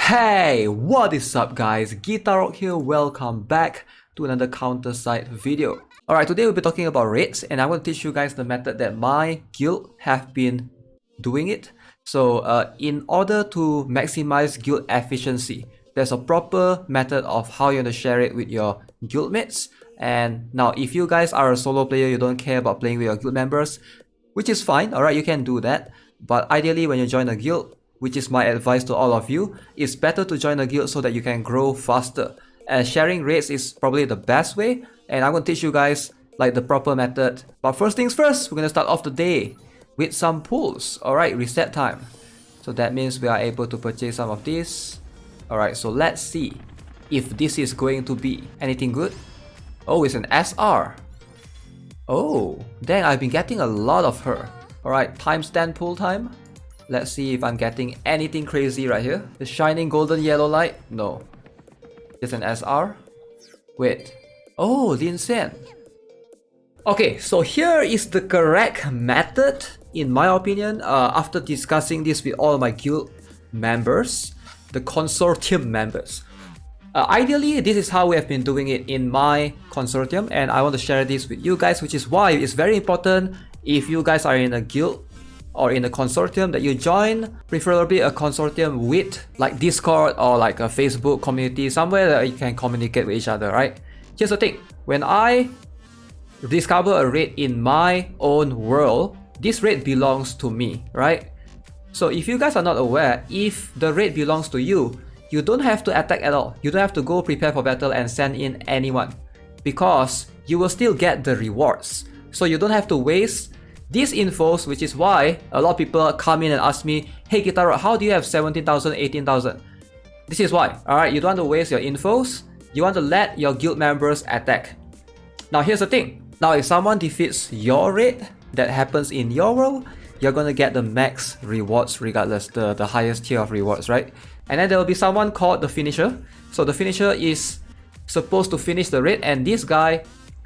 Hey, what is up guys? GuitarRock here, welcome back to another counter-side video. Alright, today we'll be talking about raids and I will teach you guys the method that my guild have been doing it. So in order to maximize guild efficiency, there's a proper method of how you're going to share it with your guildmates. And now if you guys are a solo player, you don't care about playing with your guild members, which is fine, alright, you can do that. But ideally when you join a guild, which is my advice to all of you, it's better to join a guild so that you can grow faster. And sharing raids is probably the best way, and I'm going to teach you guys like the proper method. But first things first, we're going to start off the day with some pulls. Alright, reset time. So that means we are able to purchase some of this. Alright, so let's see if this is going to be anything good. Oh, it's an SR. Oh, dang, I've been getting a lot of her. Alright, times 10 pull time. Let's see if I'm getting anything crazy right here. The shining golden yellow light? No. It's an SR. Wait. Oh, Linsen. Okay, so here is the correct method, in my opinion, after discussing this with all my guild members, the consortium members. Ideally, this is how we have been doing it in my consortium, and I want to share this with you guys, which is why it's very important if you guys are in a guild or in a consortium that you join, preferably a consortium with like Discord or like a Facebook community, somewhere that you can communicate with each other, right? Here's the thing, when I discover a raid in my own world, this raid belongs to me, right? So if you guys are not aware, if the raid belongs to you, you don't have to attack at all. You don't have to go prepare for battle and send in anyone, because you will still get the rewards. So you don't have to waste these infos, which is why a lot of people come in and ask me, hey GuitarRock, how do you have 17,000, 18,000? This is why, alright, you don't want to waste your infos, you want to let your guild members attack. Now here's the thing, now if someone defeats your raid that happens in your world, you're gonna get the max rewards regardless, the highest tier of rewards, right? And then there will be someone called the finisher. So the finisher is supposed to finish the raid and this guy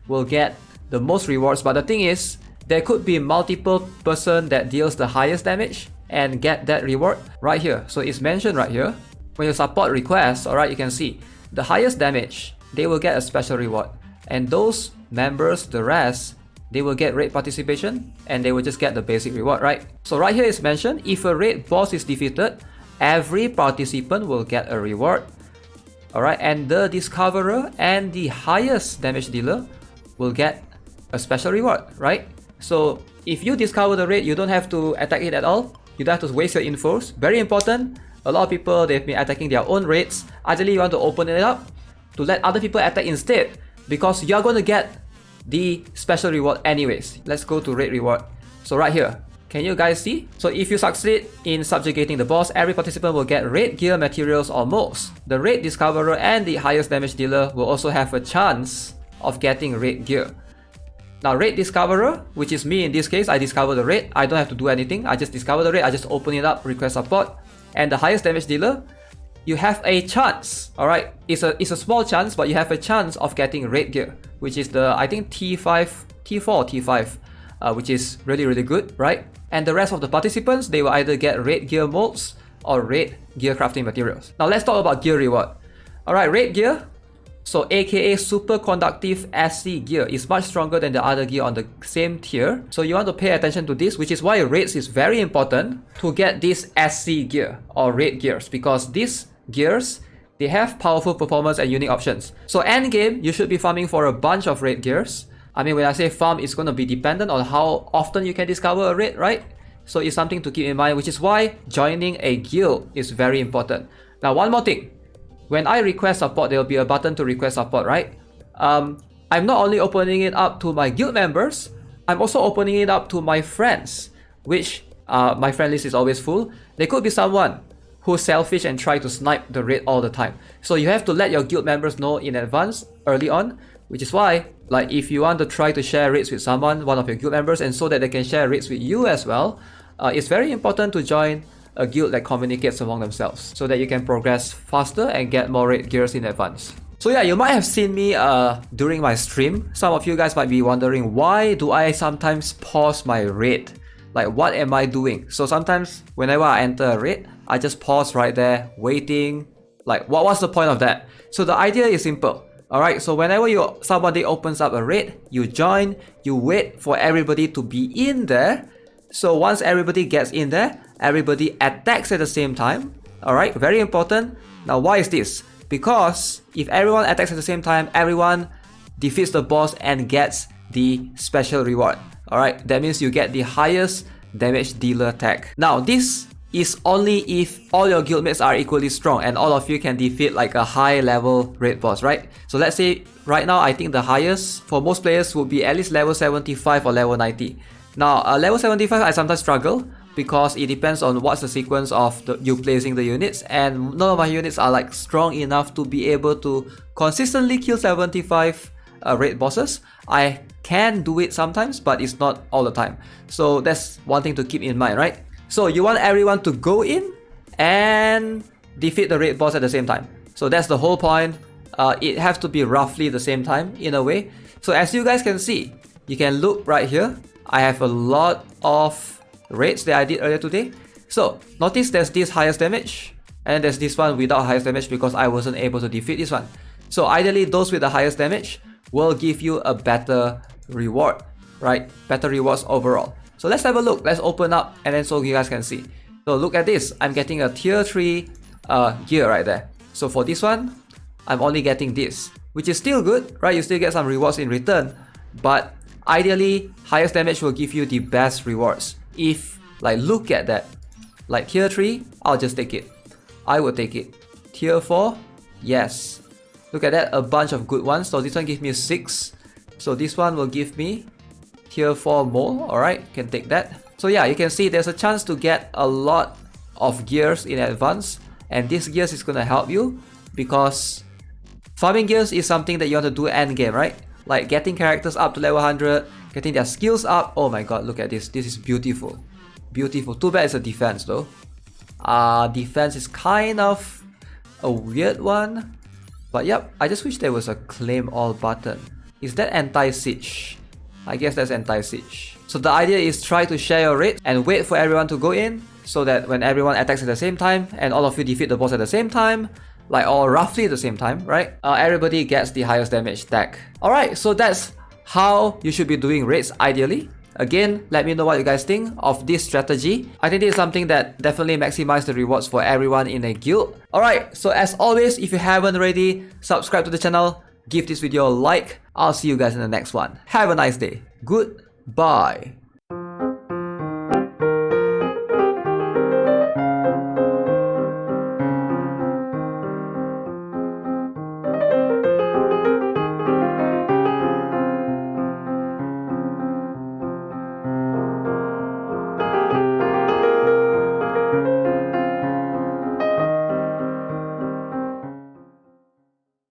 will get the most rewards, but the thing is, there could be multiple person that deals the highest damage and get that reward right here. So it's mentioned right here. When you support requests, alright, you can see the highest damage, they will get a special reward. And those members, the rest, they will get raid participation and they will just get the basic reward, right? So right here it's mentioned, if a raid boss is defeated, every participant will get a reward. Alright, and the discoverer and the highest damage dealer will get a special reward, right? So if you discover the raid, you don't have to attack it at all. You don't have to waste your infos. Very important. A lot of people, they've been attacking their own raids. Ideally, you want to open it up to let other people attack instead, because you're going to get the special reward anyways. Let's go to raid reward. So right here, can you guys see? So if you succeed in subjugating the boss, every participant will get raid gear, materials, or modes. The raid discoverer and the highest damage dealer will also have a chance of getting raid gear. Now raid discoverer, which is me in this case, I discover the raid, I don't have to do anything, I just discover the raid, I just open it up, request support. And the highest damage dealer, you have a chance, alright, it's a small chance, but you have a chance of getting raid gear, which is the, I think T4 or T5, which is really good, right? And the rest of the participants, they will either get raid gear molds or raid gear crafting materials. Now let's talk about gear reward. Alright, raid gear, so aka super conductive SC gear, is much stronger than the other gear on the same tier. So you want to pay attention to this, which is why raids is very important to get this SC gear or raid gears, because these gears, they have powerful performance and unique options. So end game, you should be farming for a bunch of raid gears. I mean, when I say farm, it's going to be dependent on how often you can discover a raid, right? So it's something to keep in mind, which is why joining a guild is very important. Now one more thing. When I request support, there will be a button to request support, right? I'm not only opening it up to my guild members, I'm also opening it up to my friends, which my friend list is always full. There could be someone who's selfish and try to snipe the raid all the time. So you have to let your guild members know in advance, early on, which is why, like if you want to try to share raids with someone, one of your guild members, and so that they can share raids with you as well, it's very important to join a guild that communicates among themselves so that you can progress faster and get more raid gears in advance. So yeah, you might have seen me during my stream. Some of you guys might be wondering, why do I sometimes pause my raid? Like, what am I doing? So sometimes whenever I enter a raid, I just pause right there, waiting. Like, what's the point of that? So the idea is simple. Alright, so whenever somebody opens up a raid, you join, you wait for everybody to be in there. So once everybody gets in there, everybody attacks at the same time. Alright, very important. Now why is this? Because if everyone attacks at the same time, everyone defeats the boss and gets the special reward. Alright, that means you get the highest damage dealer tag. Now this is only if all your guildmates are equally strong and all of you can defeat like a high level raid boss, right? So let's say right now I think the highest for most players would be at least level 75 or level 90. Now level 75 I sometimes struggle because it depends on what's the sequence of you placing the units, and none of my units are like strong enough to be able to consistently kill 75 raid bosses. I can do it sometimes, but it's not all the time. So that's one thing to keep in mind, right? So you want everyone to go in and defeat the raid boss at the same time. So that's the whole point. It has to be roughly the same time in a way. So as you guys can see, you can look right here. I have a lot of raids that I did earlier today. So notice there's this highest damage and there's this one without highest damage because I wasn't able to defeat this one. So ideally those with the highest damage will give you a better reward, right? Better rewards overall. So let's have a look. Let's open up and then so you guys can see. So look at this. I'm getting a tier 3 gear right there. So for this one, I'm only getting this, which is still good, right? You still get some rewards in return. But ideally, highest damage will give you the best rewards. If, like, look at that. Like tier 3, I'll just take it. I will take it. Tier 4, yes. Look at that, a bunch of good ones. So this one gives me 6. So this one will give me tier 4 more. Alright, can take that. So yeah, you can see there's a chance to get a lot of gears in advance. And this gears is going to help you because farming gears is something that you want to do end game, right? Like getting characters up to level 100, getting their skills up. Oh my god, look at this. This is beautiful. Beautiful. Too bad it's a defense though. Defense is kind of a weird one. But yep, I just wish there was a claim all button. Is that anti-siege? I guess that's anti-siege. So the idea is try to share your raid and wait for everyone to go in so that when everyone attacks at the same time and all of you defeat the boss at the same time, like or roughly the same time, right? Everybody gets the highest damage tag. Alright, so that's how you should be doing raids ideally. Again, let me know what you guys think of this strategy. I think this is something that definitely maximizes the rewards for everyone in a guild. Alright, so as always, if you haven't already, subscribe to the channel, give this video a like. I'll see you guys in the next one. Have a nice day. Goodbye.